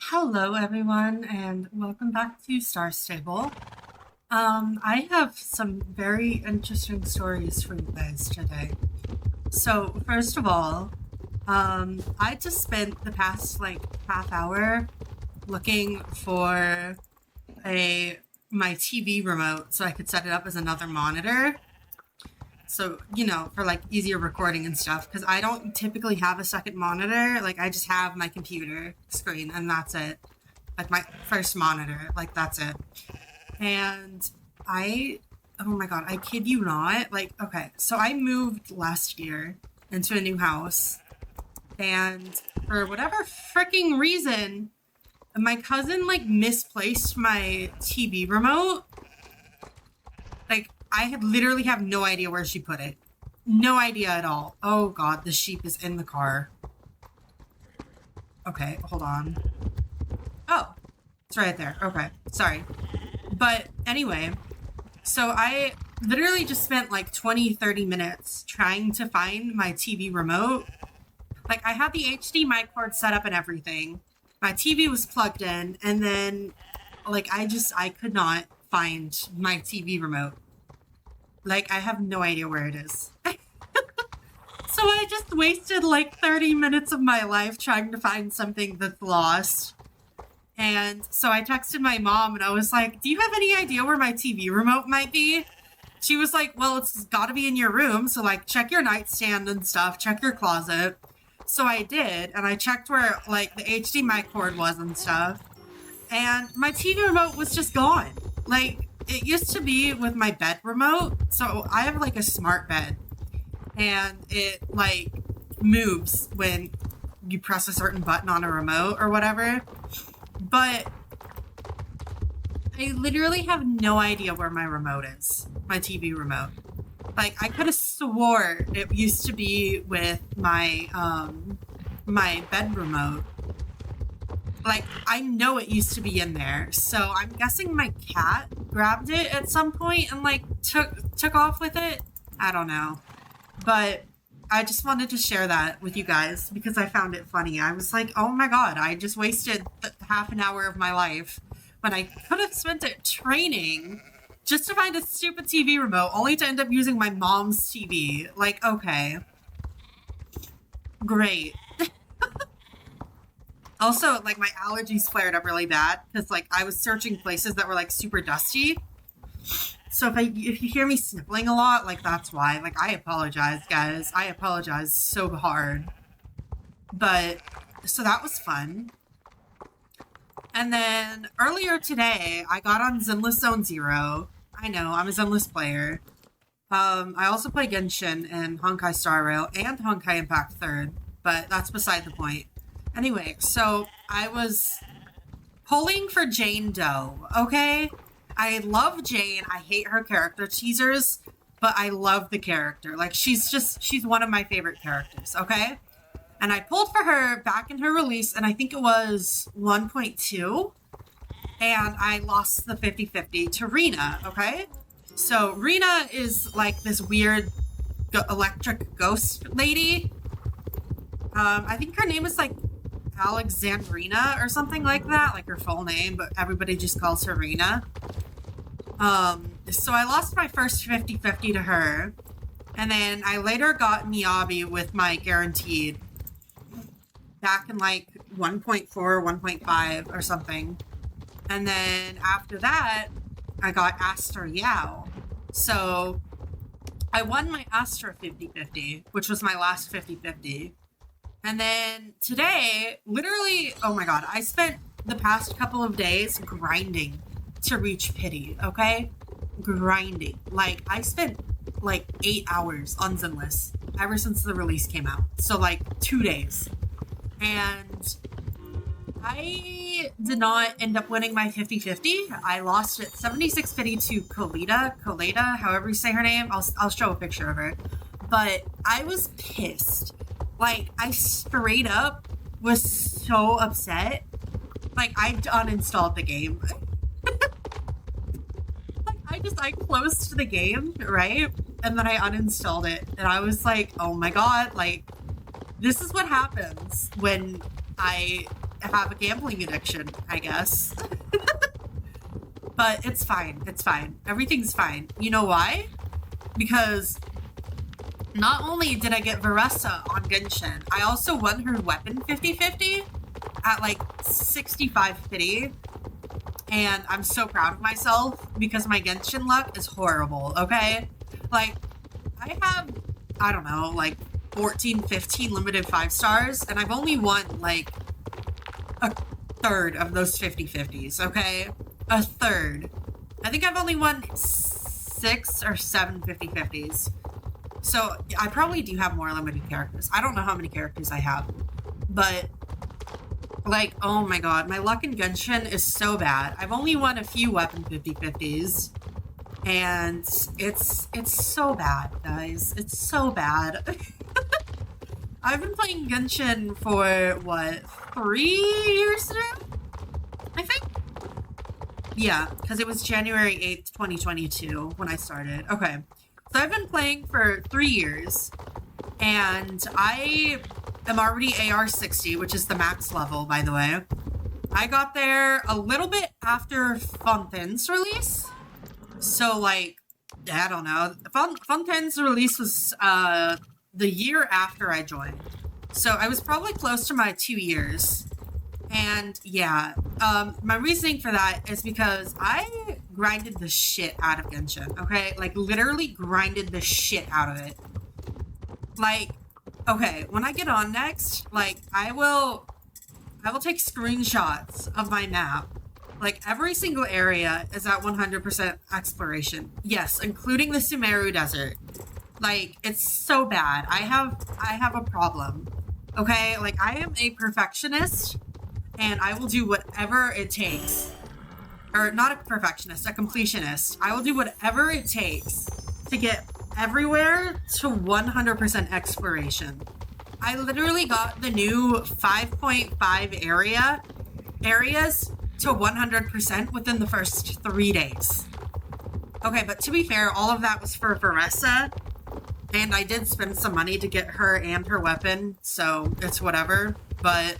Hello, everyone, and welcome back to Star Stable. I have some very interesting stories for you guys today. So, first of all, I just spent the past half hour looking for a my TV remote so I could set it up as another monitor. So, for easier recording and stuff, because I don't typically have a second monitor. Like, I just have my computer screen and that's it. Like, my first monitor, that's it. And oh my God, I kid you not. Okay, so I moved last year into a new house, and for whatever freaking reason, my cousin, misplaced my TV remote. I literally have no idea where she put it. No idea at all. Oh God, the sheep is in the car. Okay, hold on. Oh, it's right there. Okay, sorry. But anyway, so I literally just spent 20-30 minutes trying to find my TV remote. I had the HDMI cord set up and everything. My TV was plugged in, and then I could not find my TV remote. I have no idea where it is. So I just wasted 30 minutes of my life trying to find something that's lost. And so I texted my mom and I was like, do you have any idea where my TV remote might be? She was like, well, it's got to be in your room. So check your nightstand and stuff, check your closet. So I did. And I checked where the HDMI cord was and stuff. And my TV remote was just gone. It used to be with my bed remote. So I have a smart bed, and it moves when you press a certain button on a remote or whatever. But I literally have no idea where my remote is, my TV remote. I could have swore it used to be with my my bed remote. I know it used to be in there, so I'm guessing my cat grabbed it at some point and took off with it. I don't know, but I just wanted to share that with you guys because I found it funny. I was like, oh my God, I just wasted half an hour of my life when I could have spent it training just to find a stupid TV remote, only to end up using my mom's TV. Okay, great. Also, my allergies flared up really bad because I was searching places that were super dusty. So if you hear me sniffling a lot, that's why. I apologize, guys. I apologize so hard. But so that was fun. And then earlier today, I got on Zenless Zone Zero. I know, I'm a Zenless player. I also play Genshin and Honkai Star Rail and Honkai Impact 3rd, but that's beside the point. Anyway, so I was pulling for Jane Doe, okay? I love Jane. I hate her character teasers, but I love the character. She's one of my favorite characters, okay? And I pulled for her back in her release, and I think it was 1.2, and I lost the 50-50 to Rena, okay? So Rena is this weird electric ghost lady. I think her name is Alexandrina or something like that, her full name, but everybody just calls her Rena. So I lost my first 50-50 to her, and then I later got Miyabi with my guaranteed back in 1.4, 1.5 or something. And then after that, I got Aster Yao. So I won my Astra 50-50, which was my last 50-50. And then today, literally, oh my God, I spent the past couple of days grinding to reach pity, okay? Grinding. I spent 8 hours on Zenless ever since the release came out. So 2 days. And I did not end up winning my 50-50. I lost it 76-50 to Coleta, however you say her name. I'll show a picture of her. But I was pissed. I straight up was so upset. I uninstalled the game. I closed the game, right? And then I uninstalled it. And I was like, oh my God, this is what happens when I have a gambling addiction, I guess. But it's fine. It's fine. Everything's fine. You know why? Because not only did I get Varessa on Genshin, I also won her weapon 50-50 at like 65 pity. And I'm so proud of myself because my Genshin luck is horrible, okay? Like, I have, I don't know, like 14, 15 limited 5 stars, and I've only won like a third of those 50-50s, okay? A third. I think I've only won 6 or 7 50-50s. So I probably do have more limited characters. I don't know how many characters I have, but like, oh my god, my luck in Genshin is so bad. I've only won a few weapon 50-50s, and it's so bad, guys. It's so bad. I've been playing Genshin for, what, 3 years now? I think? Yeah, because it was January 8th, 2022 when I started. Okay, so I've been playing for 3 years, and I am already AR 60, which is the max level, by the way. I got there a little bit after Fontaine's release. So, like, I don't know. Fontaine's release was the year after I joined. So I was probably close to my 2 years. And yeah, my reasoning for that is because I grinded the shit out of Genshin, okay? Like, literally grinded the shit out of it. Like, okay, when I get on next, like, I will take screenshots of my map. Like, every single area is at 100% exploration. Yes, including the Sumeru Desert. Like, it's so bad. I have a problem, okay? Like, I am a perfectionist, and I will do whatever it takes. Or, not a perfectionist, a completionist. I will do whatever it takes to get everywhere to 100% exploration. I literally got the new 5.5 areas to 100% within the first 3 days. Okay, but to be fair, all of that was for Varessa, and I did spend some money to get her and her weapon, so it's whatever, but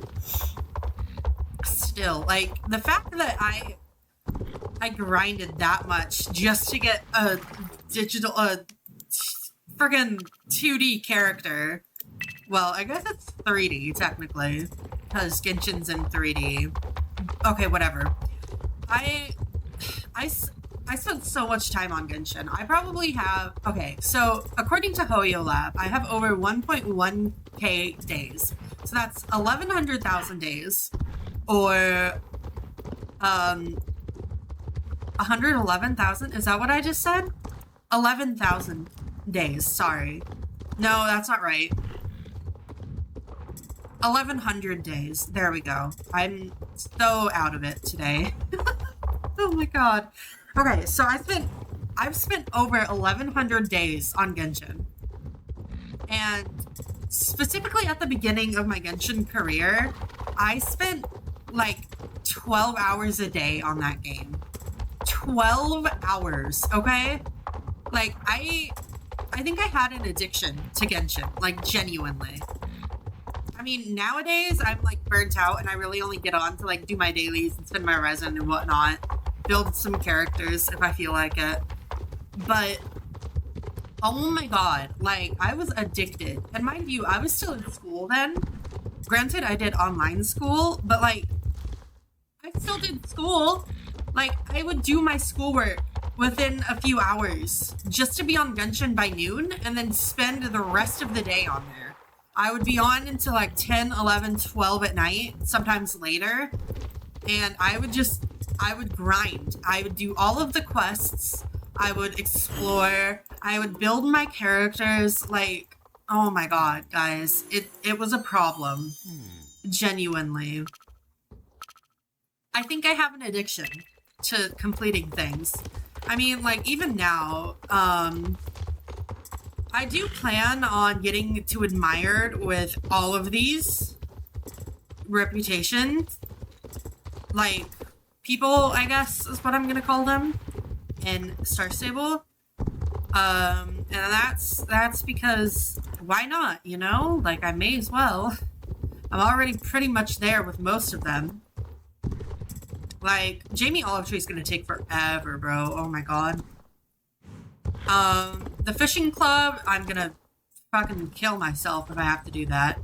still, like, the fact that I grinded that much just to get a digital, friggin' 2D character. Well, I guess it's 3D, technically, because Genshin's in 3D. Okay, whatever. I spent so much time on Genshin. I probably have... Okay, so according to Hoyo Lab, I have over 1.1k days. So that's 1,100,000 days. Or... 111,000? Is that what I just said? 11,000 days, sorry. No, that's not right. 1,100 days. There we go. I'm so out of it today. Oh my god. Okay, so I've spent over 1,100 days on Genshin. And specifically at the beginning of my Genshin career, I spent like 12 hours a day on that game. 12 hours, okay? Like, I think I had an addiction to Genshin, like, genuinely. I mean, nowadays, I'm, like, burnt out, and I really only get on to, like, do my dailies and spend my resin and whatnot. Build some characters if I feel like it. But, oh my god, like, I was addicted. And mind you, I was still in school then. Granted, I did online school, but, like, I still did school. Like, I would do my schoolwork within a few hours just to be on Genshin by noon and then spend the rest of the day on there. I would be on until like 10, 11, 12 at night, sometimes later, and I would grind. I would do all of the quests. I would explore. I would build my characters. Like, oh my god, guys. It was a problem. Genuinely. I think I have an addiction to completing things. I mean, like, even now, I do plan on getting to admired with all of these reputations. Like, people, I guess, is what I'm gonna call them in Star Stable. And that's because, why not, you know? Like, I may as well. I'm already pretty much there with most of them. Like, Jamie Olive Tree is gonna take forever, bro. Oh my god. The fishing club, I'm gonna fucking kill myself if I have to do that.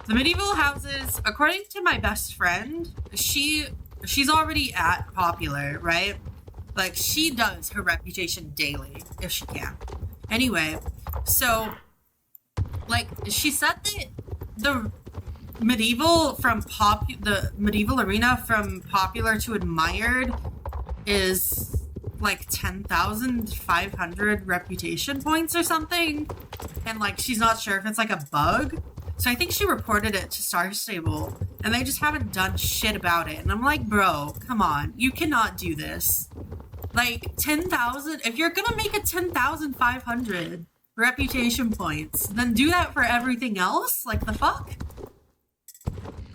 The medieval houses, according to my best friend, she's already at popular, right? Like, she does her reputation daily, if she can. Anyway, so, like, she said that the medieval arena from popular to admired is like 10,500 reputation points or something, and like she's not sure if it's like a bug, so I think she reported it to Star Stable and they just haven't done shit about it. And I'm like, bro, come on, you cannot do this. Like 10,000, if you're gonna make it 10,500 reputation points, then do that for everything else. Like, the fuck?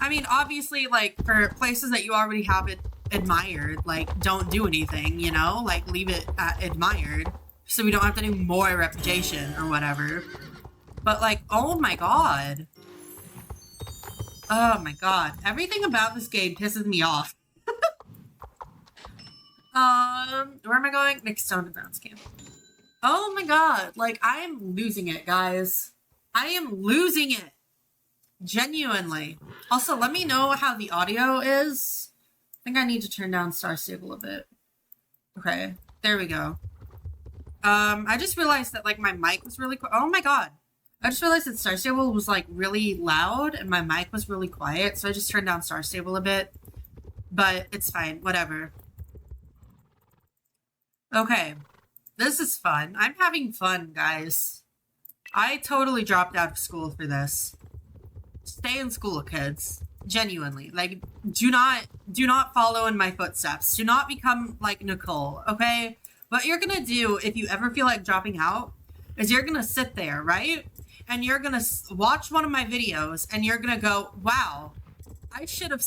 I mean, obviously, like, for places that you already have it admired, like, don't do anything, you know? Like, leave it at admired so we don't have to do more reputation or whatever. But, like, oh my god. Oh my god. Everything about this game pisses me off. Where am I going? Next Stone to Bounce Camp. Oh my god. Like, I am losing it, guys. I am losing it. Genuinely. Also, let me know how the audio is. I think I need to turn down Star Stable a bit. Okay, there we go. I just realized that, like, my mic was really oh my god. I just realized that Star Stable was, like, really loud and my mic was really quiet, so I just turned down Star Stable a bit. But it's fine, whatever. Okay, this is fun. I'm having fun, guys. I totally dropped out of school for this. Stay in school, kids. Genuinely. Like, do not follow in my footsteps. Do not become like Nicole, okay? What you're gonna do if you ever feel like dropping out is you're gonna sit there, right? And you're gonna watch one of my videos and you're gonna go, wow, I should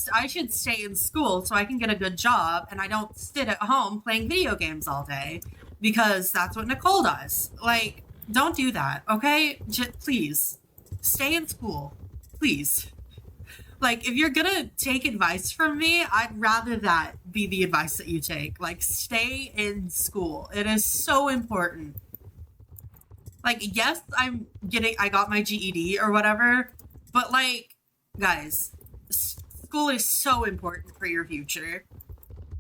stay in school so I can get a good job and I don't sit at home playing video games all day, because that's what Nicole does. Like, don't do that, okay? Please, stay in school. Please. Like, if you're gonna take advice from me, I'd rather that be the advice that you take. Like, stay in school. It is so important. Like, yes, I got my GED or whatever, but like, guys, school is so important for your future.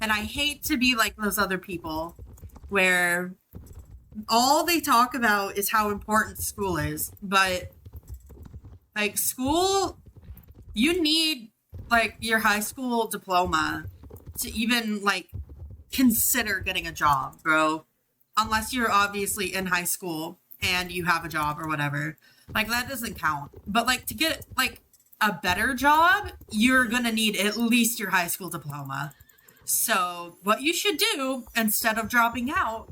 And I hate to be like those other people where all they talk about is how important school is, but like, school, you need like your high school diploma to even like consider getting a job, bro. Unless you're obviously in high school and you have a job or whatever. Like, that doesn't count. But like, to get like a better job, you're gonna need at least your high school diploma. So what you should do instead of dropping out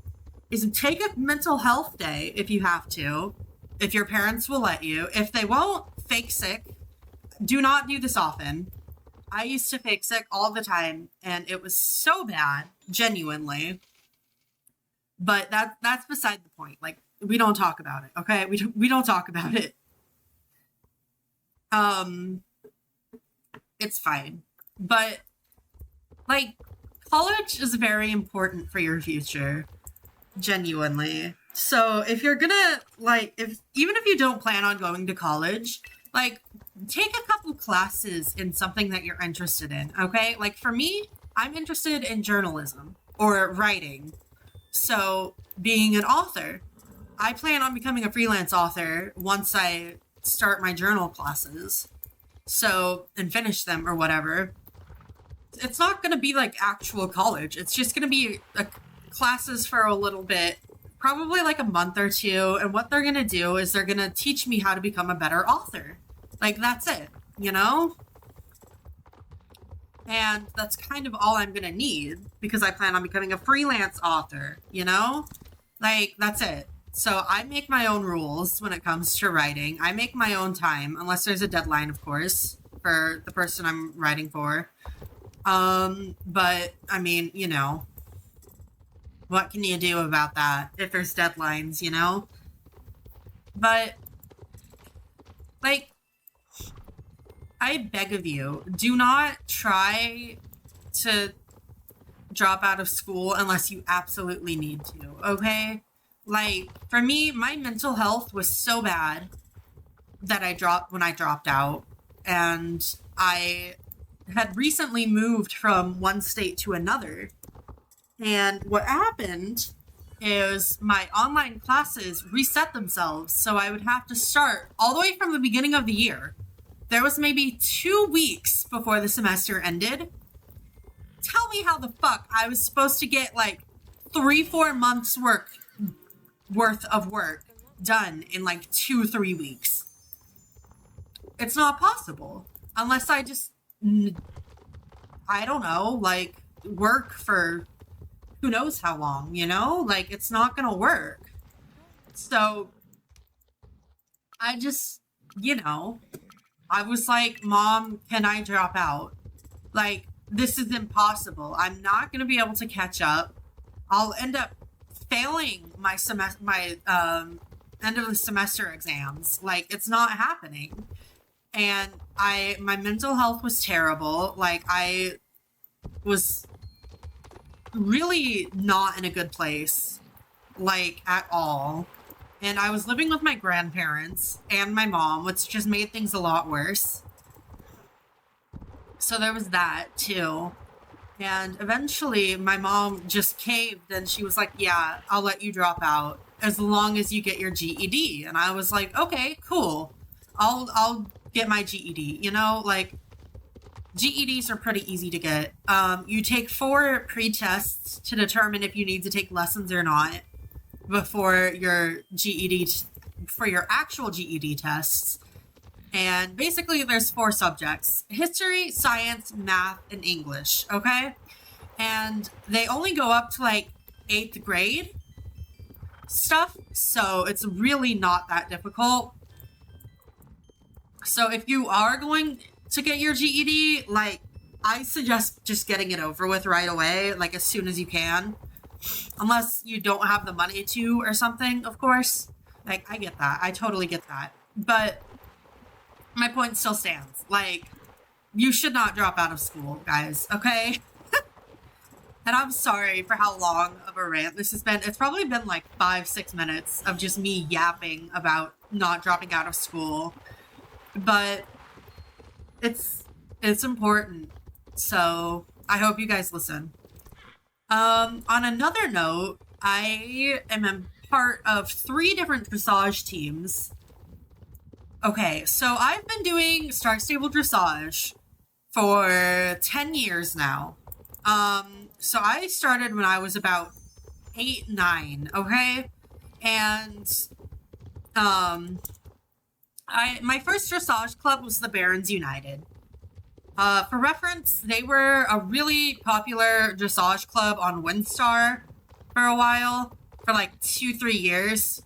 is take a mental health day if you have to, if your parents will let you. If they won't, fake sick. Do not do this often. I used to fake sick all the time and it was so bad, genuinely. But that's beside the point. Like, we don't talk about it, okay? We don't talk about it. It's fine. But like, college is very important for your future, genuinely. So if you're gonna, like, even if you don't plan on going to college, like, take a couple classes in something that you're interested in, okay? Like, for me, I'm interested in journalism or writing. So, being an author, I plan on becoming a freelance author once I start my journal classes. So, and finish them or whatever. It's not going to be like actual college. It's just going to be classes for a little bit, probably like a month or two. And what they're going to do is they're going to teach me how to become a better author. Like, that's it, you know? And that's kind of all I'm going to need, because I plan on becoming a freelance author, you know? Like, that's it. So I make my own rules when it comes to writing. I make my own time, unless there's a deadline, of course, for the person I'm writing for. But, I mean, you know, what can you do about that if there's deadlines, you know? But, like, I beg of you, do not try to drop out of school unless you absolutely need to, okay? Like, for me, my mental health was so bad that I dropped out. And I had recently moved from one state to another. And what happened is my online classes reset themselves. So I would have to start all the way from the beginning of the year. There was maybe 2 weeks before the semester ended. Tell me how the fuck I was supposed to get like 3-4 months worth of work done in like 2-3 weeks. It's not possible unless I just, I don't know, like work for who knows how long, you know? Like, it's not gonna work. So I just, I was like, Mom, can I drop out? Like, this is impossible. I'm not gonna be able to catch up. I'll end up failing my end of the semester exams. Like, it's not happening. And my mental health was terrible. Like, I was really not in a good place, like, at all. And I was living with my grandparents and my mom, which just made things a lot worse. So there was that, too. And eventually, my mom just caved, and she was like, yeah, I'll let you drop out as long as you get your GED. And I was like, okay, cool. I'll get my GED, like, GEDs are pretty easy to get. You take 4 pre-tests to determine if you need to take lessons or not before your GED, for your actual GED tests. And basically there's 4 subjects: history, science, math, and English, okay? And they only go up to like 8th grade stuff, so it's really not that difficult. So if you are going to get your GED, like, I suggest just getting it over with right away, like as soon as you can. Unless you don't have the money to or something, of course. Like, I get that. I totally get that. But my point still stands. Like, you should not drop out of school, guys, okay? And I'm sorry for how long of a rant this has been. It's probably been like 5-6 minutes of just me yapping about not dropping out of school. But it's important. So I hope you guys listen. On another note, I am a part of 3 different dressage teams. Okay, so I've been doing Star Stable dressage for 10 years now. So I started when I was about 8, 9, okay? And, my first dressage club was the Barons United. For reference, they were a really popular dressage club on WinStar for a while, for like 2-3 years.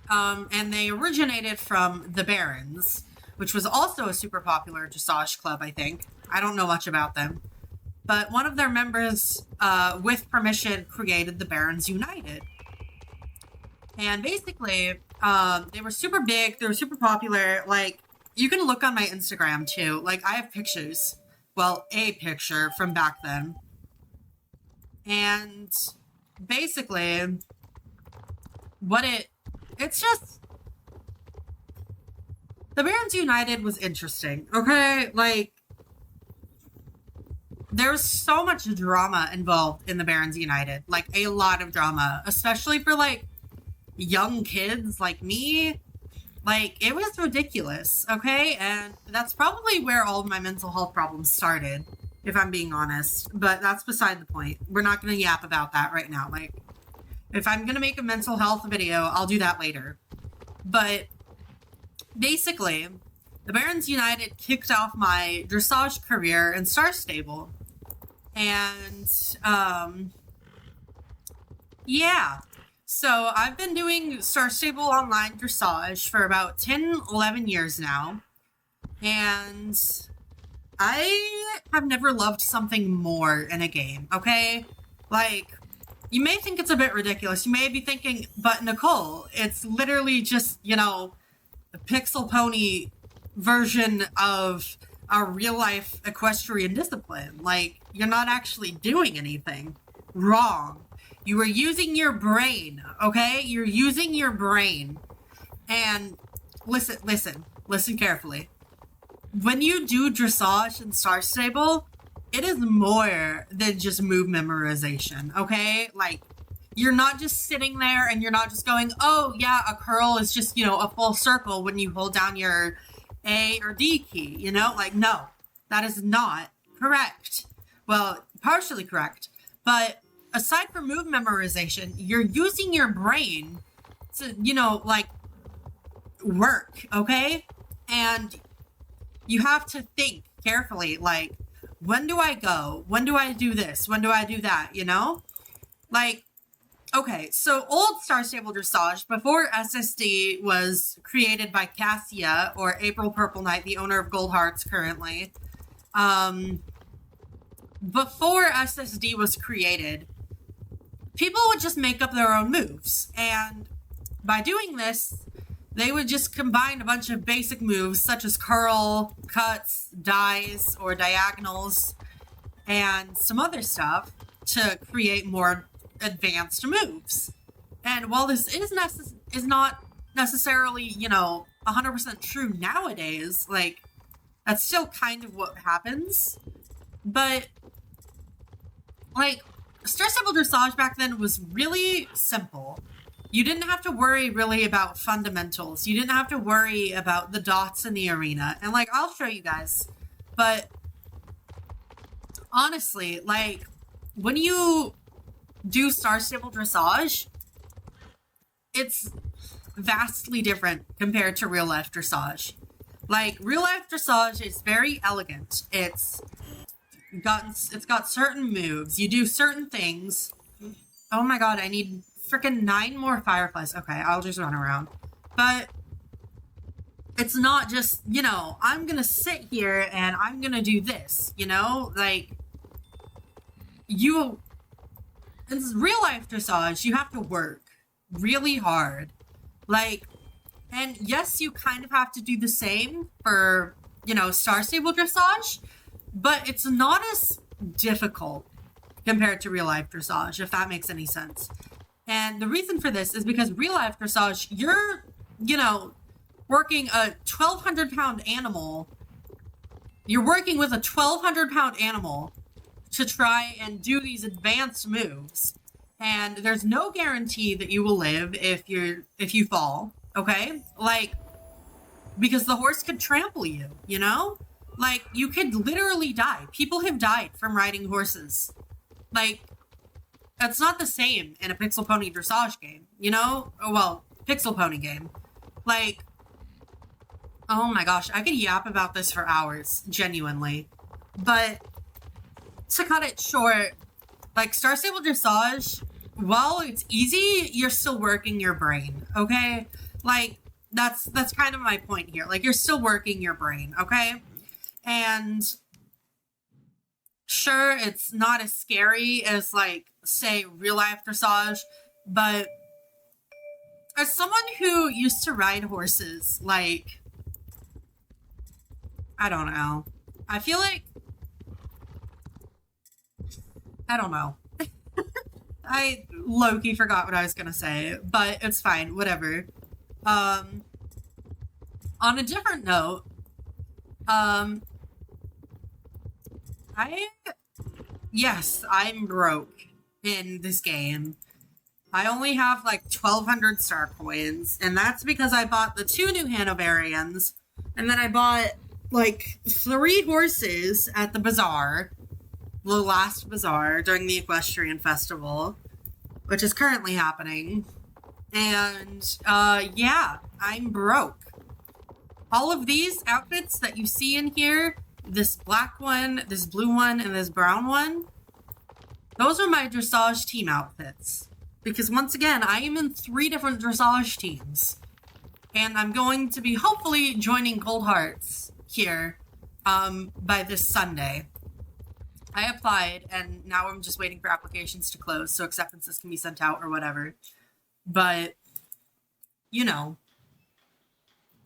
And they originated from the Barons, which was also a super popular dressage club, I think. I don't know much about them. But one of their members, with permission, created the Barons United. And basically, they were super big, they were super popular. Like, you can look on my Instagram, too. Like, I have pictures. Well, a picture from back then. And basically, it's just, the Barons United was interesting, okay? Like, there was so much drama involved in the Barons United. Like, a lot of drama. Especially for, like, young kids like me. Like, it was ridiculous, okay? And that's probably where all of my mental health problems started, if I'm being honest. But that's beside the point. We're not going to yap about that right now. Like, if I'm going to make a mental health video, I'll do that later. But basically, the Barons United kicked off my dressage career in Star Stable. And, yeah. So I've been doing Star Stable online dressage for about 10, 11 years now. And I have never loved something more in a game, okay? Like, you may think it's a bit ridiculous. You may be thinking, but Nicole, it's literally just, a pixel pony version of a real life equestrian discipline. Like, you're not actually doing anything wrong. You are using your brain, okay? You're using your brain. And listen carefully. When you do dressage and star stable, it is more than just move memorization, okay? Like, you're not just sitting there and you're not just going, oh yeah, a curl is just, a full circle when you hold down your A or D key, Like, no, that is not correct. Well, partially correct, but aside from move memorization, you're using your brain to, like, work, okay? And you have to think carefully, like, when do I go? When do I do this? When do I do that, Like, okay, so old Star Stable Dressage, before SSD was created by Cassia, or April Purple Knight, the owner of Gold Hearts currently, before SSD was created, people would just make up their own moves. And by doing this, they would just combine a bunch of basic moves, such as curl, cuts, dies, or diagonals, and some other stuff to create more advanced moves. And while this is not necessarily, 100% true nowadays, like, that's still kind of what happens. But, like, Star Stable Dressage back then was really simple. You didn't have to worry really about fundamentals. You didn't have to worry about the dots in the arena. And, like, I'll show you guys. But honestly, like, when you do Star Stable Dressage, it's vastly different compared to real life dressage. Like, real life dressage is very elegant. It's got certain moves. You do certain things. Oh my god, I need freaking 9 more fireflies. Okay, I'll just run around. But it's not just, I'm gonna sit here and I'm gonna do this, Like, in real life dressage, you have to work really hard. Like, and yes, you kind of have to do the same for, Star Stable Dressage, but it's not as difficult compared to real life dressage, if that makes any sense. And the reason for this is because real life dressage, you're, working a 1,200-pound animal. You're working with a 1,200-pound animal to try and do these advanced moves. And there's no guarantee that you will live if you fall, okay? Like, because the horse could trample you, Like, you could literally die. People have died from riding horses. Like, that's not the same in a Pixel Pony dressage game, Well, Pixel Pony game. Like, oh my gosh, I could yap about this for hours, genuinely. But to cut it short, like, Star Stable Dressage, while it's easy, you're still working your brain, okay? Like, that's kind of my point here. Like, you're still working your brain, okay? And sure, it's not as scary as, like, say, real life dressage, but as someone who used to ride horses, like, I don't know. I feel like, I don't know. I low-key forgot what I was gonna say, but it's fine, whatever. On a different note, yes, I'm broke in this game. I only have like 1,200 star coins, and that's because I bought the 2 new Hanoverians, and then I bought like 3 horses at the bazaar, the last bazaar during the Equestrian Festival, which is currently happening. And yeah, I'm broke. All of these outfits that you see in here, this black one, this blue one, and this brown one, those are my dressage team outfits. Because once again, I am in 3 different dressage teams. And I'm going to be hopefully joining Gold Hearts here by this Sunday. I applied, and now I'm just waiting for applications to close so acceptances can be sent out or whatever. But, you know,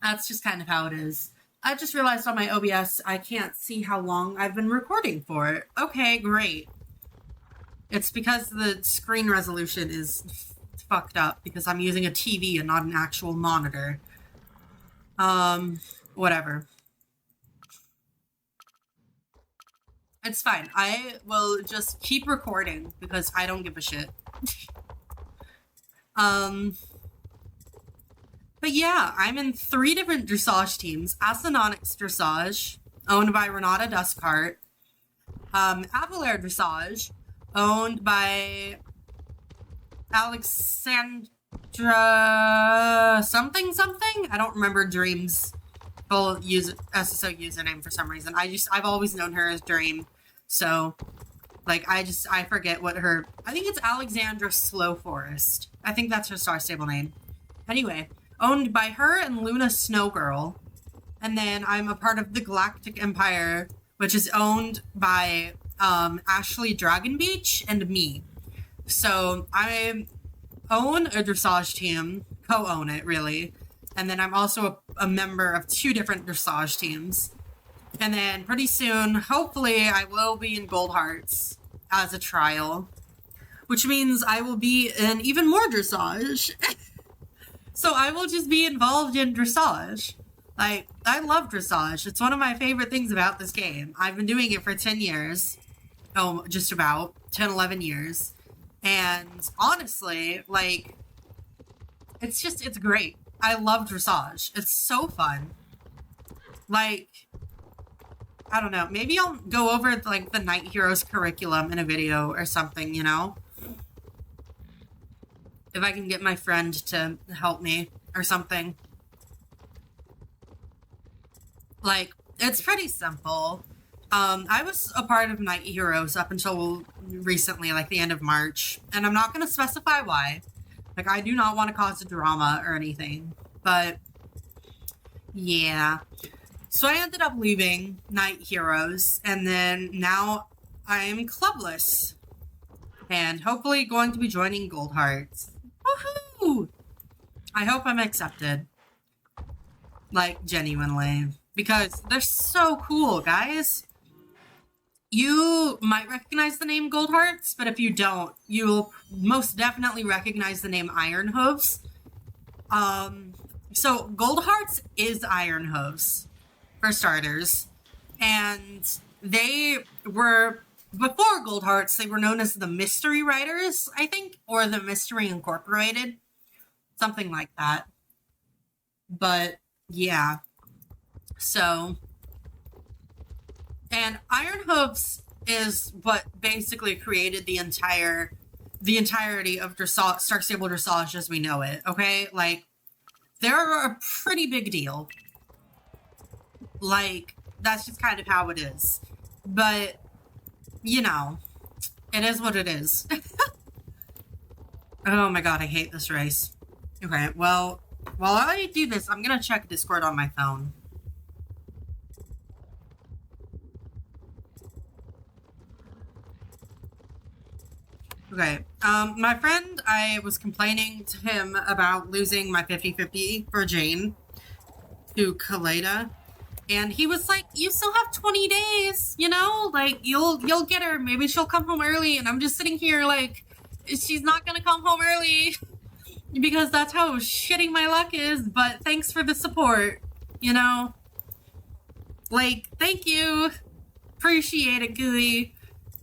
that's just kind of how it is. I just realized on my OBS I can't see how long I've been recording for. Okay, great. It's because the screen resolution is fucked up because I'm using a TV and not an actual monitor. Whatever. It's fine. I will just keep recording because I don't give a shit. But yeah, I'm in 3 different dressage teams. Astronautics Dressage, owned by Renata Duskhart. Avalair Dressage, owned by Alexandra something. I don't remember Dream's full SSO username for some reason. I've always known her as Dream. So, like, I forget what her, I think it's Alexandra Slow Forest. I think that's her star stable name. Anyway, owned by her and Luna Snowgirl. And then I'm a part of the Galactic Empire, which is owned by Ashley Dragon Beach and me. So I own a dressage team, co-own it really. And then I'm also a member of 2 different dressage teams. And then pretty soon, hopefully, I will be in Gold Hearts as a trial, which means I will be in even more dressage. So I will just be involved in dressage. Like, I love dressage. It's one of my favorite things about this game. I've been doing it for 10 years. Oh, just about 10, 11 years. And honestly, like, it's great. I love dressage. It's so fun. Like, I don't know. Maybe I'll go over, like, the Night Heroes curriculum in a video or something, you know? If I can get my friend to help me or something. Like, it's pretty simple. I was a part of Night Heroes up until recently, like the end of March. And I'm not going to specify why. Like, I do not want to cause a drama or anything. But, yeah. So I ended up leaving Night Heroes. And then now I'm clubless. And hopefully going to be joining Gold Hearts. Woohoo! I hope I'm accepted. Like, genuinely. Because they're so cool, guys. You might recognize the name Gold Hearts, but if you don't, you'll most definitely recognize the name Iron Hooves. So Gold Hearts is Iron Hooves, for starters. And they were, before Gold Hearts, they were known as the Mystery Riders, I think, or the Mystery Incorporated. Something like that. But, yeah. So, and Iron Hooves is what basically created the entirety of dressage, Star Stable Dressage as we know it, okay? Like, they're a pretty big deal. Like, that's just kind of how it is. But, you know, it is what it is. Oh my god, I hate this race. Okay, well, while I do this, I'm gonna check Discord on my phone. Okay, my friend, I was complaining to him about losing my 50-50 for Jane to Kaleda, and he was like, you still have 20 days, you know? Like, you'll get her, maybe she'll come home early, and I'm just sitting here like, she's not gonna come home early, because that's how shitty my luck is, but thanks for the support, you know? Like, thank you, appreciate it, Gooey,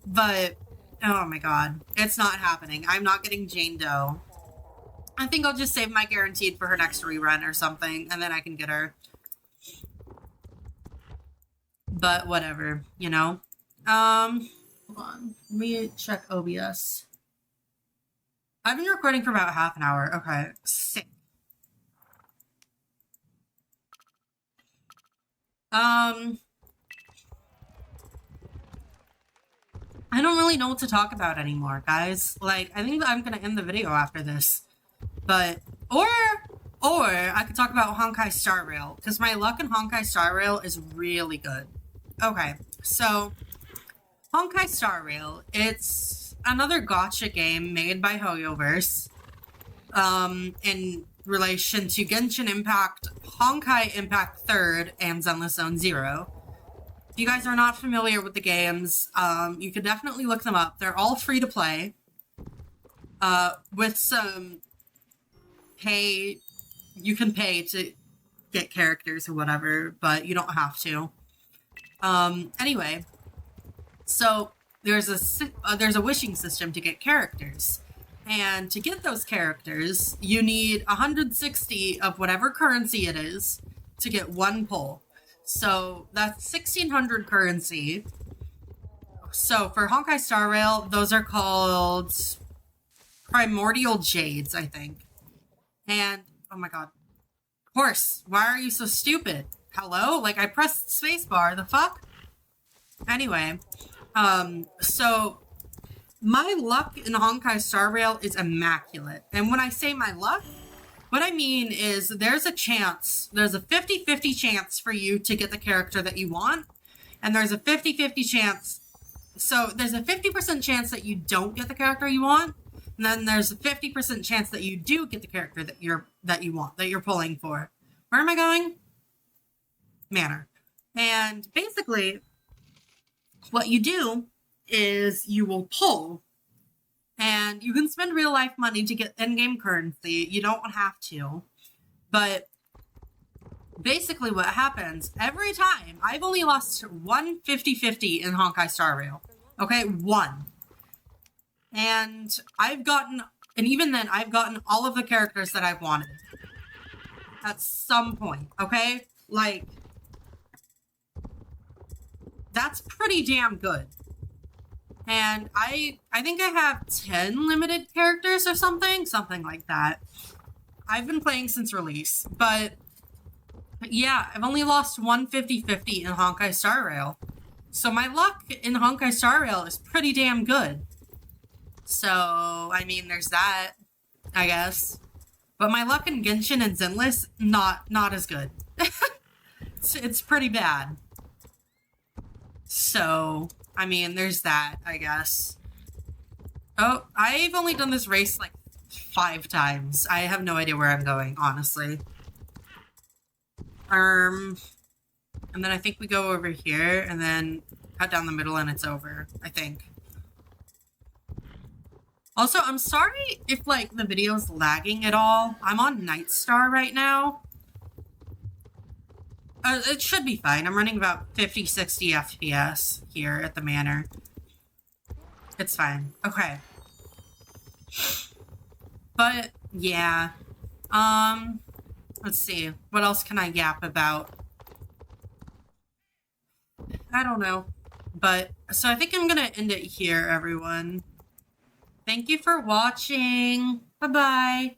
but... oh my god. It's not happening. I'm not getting Jane Doe. I think I'll just save my guaranteed for her next rerun or something, and then I can get her. But whatever, you know? Hold on. Let me check OBS. I've been recording for about half an hour. Okay. Sick. I don't really know what to talk about anymore, guys. Like, I think I'm gonna end the video after this. But, or I could talk about Honkai Star Rail, because my luck in Honkai Star Rail is really good. Okay, so, Honkai Star Rail, it's another gacha game made by Hoyoverse, and relation to Genshin Impact, Honkai Impact 3rd, and Zenless Zone 0. If you guys are not familiar with the games, you can definitely look them up. They're all free to play, with some pay. You can pay to get characters or whatever, but you don't have to. Anyway, so there's a wishing system to get characters. And to get those characters, you need 160 of whatever currency it is to get one pull. So that's 1,600 currency. So for Honkai Star Rail, those are called Primordial Jades, I think. And, oh my god. Horse, why are you so stupid? Hello? Like, I pressed spacebar, the fuck? Anyway, so my luck in Honkai Star Rail is immaculate. And when I say my luck, what I mean is there's a 50-50 chance for you to get the character that you want. And there's a 50-50 chance. So there's a 50% chance that you don't get the character you want. And then there's a 50% chance that you do get the character that you want, that you're pulling for. Where am I going? Manor. And basically, what you do is you will pull, and you can spend real life money to get in-game currency. You don't have to, but basically what happens every time, I've only lost one 50-50 in Honkai Star Rail. Okay, one. And even then, I've gotten all of the characters that I've wanted at some point, okay? Like, that's pretty damn good. And I think I have 10 limited characters or something like that. I've been playing since release, but yeah, I've only lost one 50-50 in Honkai Star Rail. So my luck in Honkai Star Rail is pretty damn good. So, I mean, there's that, I guess. But my luck in Genshin and Zenless, not as good. It's pretty bad. So, I mean, there's that, I guess. Oh, I've only done this race like 5 times. I have no idea where I'm going, honestly. And then I think we go over here and then cut down the middle and it's over, I think. Also, I'm sorry if, like, the video's lagging at all. I'm on Night Star right now. It should be fine. I'm running about 50-60 FPS here at the manor. It's fine. Okay. But, yeah. Let's see. What else can I yap about? I don't know. But, so I think I'm gonna end it here, everyone. Thank you for watching. Bye-bye.